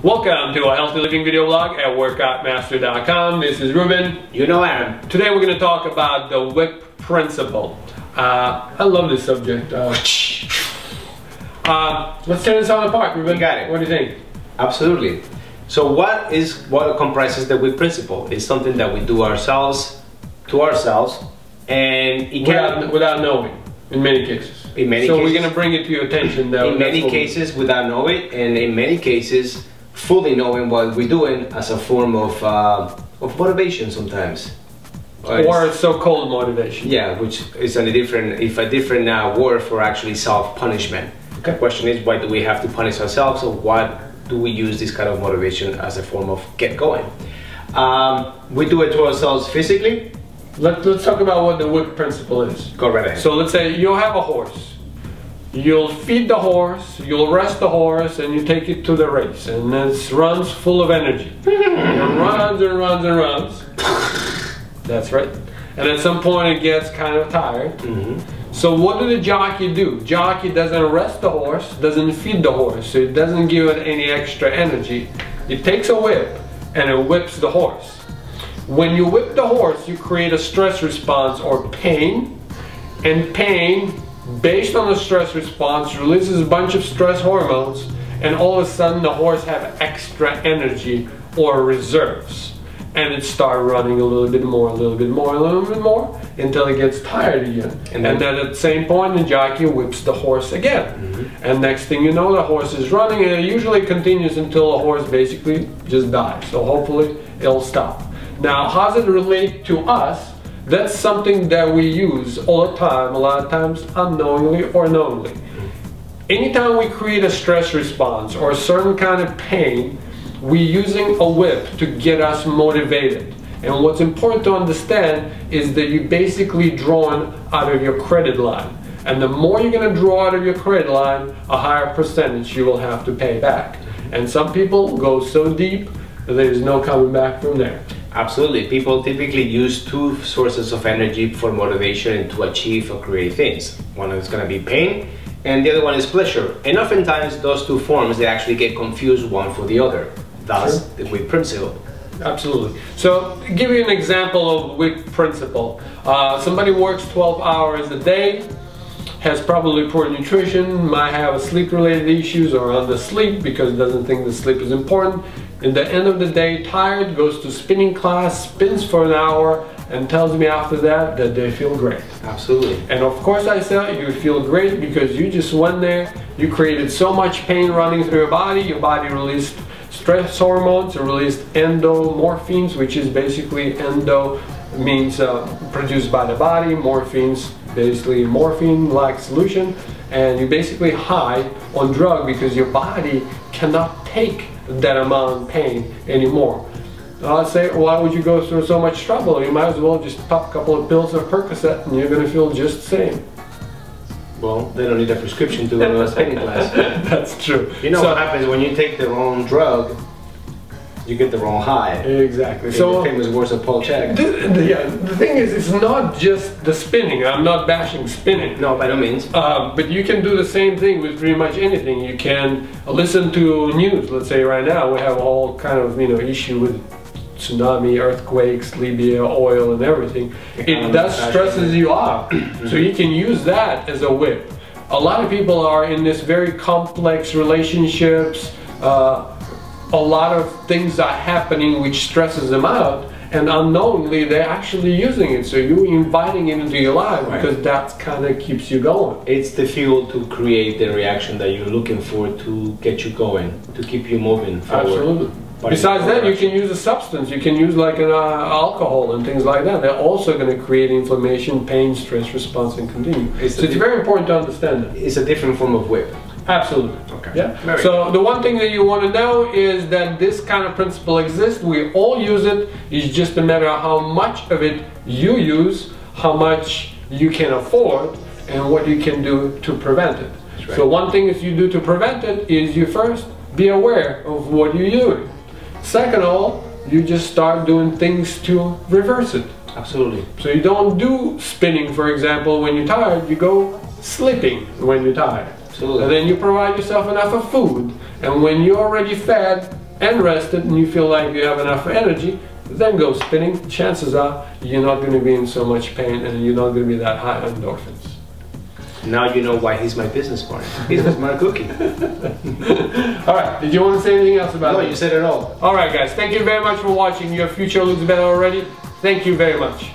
Welcome to a healthy living video blog at workoutmaster.com. This is Ruben. You know Aram. Today we're going to talk about the whip principle. I love this subject. Let's tear this all apart, Ruben. You got it. What do you think? Absolutely. So what comprises the whip principle? It's something that we do ourselves, to ourselves, and it without knowing, in many cases. In many so cases, we're going to bring it to your attention. That in many cases without knowing, and in many cases fully knowing what we're doing as a form of motivation sometimes. Or so-called motivation. Yeah, which is a different word for actually self-punishment. Okay. The question is, why do we have to punish ourselves, or what do we use this kind of motivation as a form of get going? We do it to ourselves physically. Let's talk about what the whip principle is. Go right ahead. So let's say you have a horse. You'll feed the horse, you'll rest the horse, and you take it to the race. And it runs full of energy. It runs and runs and runs. That's right. And at some point it gets kind of tired. So what does the jockey do? Jockey doesn't rest the horse, doesn't feed the horse, so it doesn't give it any extra energy. It takes a whip and it whips the horse. When you whip the horse, you create a stress response or pain, and pain, based on the stress response, releases a bunch of stress hormones, and all of a sudden the horse have extra energy or reserves, and it starts running a little bit more, a little bit more, a little bit more, until it gets tired again. And then at the same point the jockey whips the horse again. And next thing you know, the horse is running, and it usually continues until the horse basically just dies. So hopefully it'll stop. Now, how does it relate to us? That's something that we use all the time, a lot of times unknowingly or knowingly. Anytime we create a stress response or a certain kind of pain, we're using a whip to get us motivated. And what's important to understand is that you're basically drawing out of your credit line. And the more you're going to draw out of your credit line, a higher percentage you will have to pay back. And some people go so deep that there's no coming back from there. Absolutely. People typically use two sources of energy for motivation and to achieve or create things. One is going to be pain, and the other one is pleasure. And oftentimes those two forms, they actually get confused one for the other. That's the whip principle. Absolutely. So, give you an example of whip principle. Somebody works 12 hours a day, has probably poor nutrition, might have sleep-related issues or undersleep because doesn't think the sleep is important. At the end of the day, tired, goes to spinning class, spins for an hour, and tells me after that they feel great. Absolutely. And of course I say you feel great because you just went there, you created so much pain running through your body released stress hormones, it released endomorphines, which is basically endo means produced by the body, morphines basically morphine-like solution, and you're basically high on drug because your body cannot take that amount of pain anymore. I'd say, why would you go through so much trouble? You might as well just pop a couple of pills of Percocet and you're going to feel just the same. Well, they don't need a prescription to go to a spinning class. That's true. You know what happens when you take the wrong drug, you get the wrong high. Exactly. So the famous words of Paul Chek. The thing is, it's not just the spinning. I'm not bashing spinning. No, by no means. But you can do the same thing with pretty much anything. You can listen to news. Let's say right now we have a whole kind of issue with tsunami, earthquakes, Libya, oil, and everything. It does stresses you out. So you can use that as a whip. A lot of people are in this very complex relationships. A lot of things are happening which stresses them out, and unknowingly they're actually using it. So you're inviting it into your life because that kind of keeps you going. It's the fuel to create the reaction that you're looking for to get you going, to keep you moving forward. Absolutely. Besides that, you can use a substance. You can use like an alcohol and things like that. They're also going to create inflammation, pain, stress response, and continue. It's very important to understand that. It's a different form of whip. Absolutely. Okay. Yeah. So the one thing that you want to know is that this kind of principle exists. We all use it. It's just a matter of how much of it you use, how much you can afford, and what you can do to prevent it. Right. So one thing that you do to prevent it is you first be aware of what you're doing. Second of all, you just start doing things to reverse it. Absolutely. So you don't do spinning, for example, when you're tired. You go sleeping when you're tired. Absolutely. And then you provide yourself enough of food, and when you're already fed and rested and you feel like you have enough energy, then go spinning. Chances are you're not going to be in so much pain and you're not going to be that high on endorphins. Now you know why he's my business partner. He's a smart cookie. All right, did you want to say anything else about it? No, you said it all. All right, guys, thank you very much for watching. Your future looks better already. Thank you very much.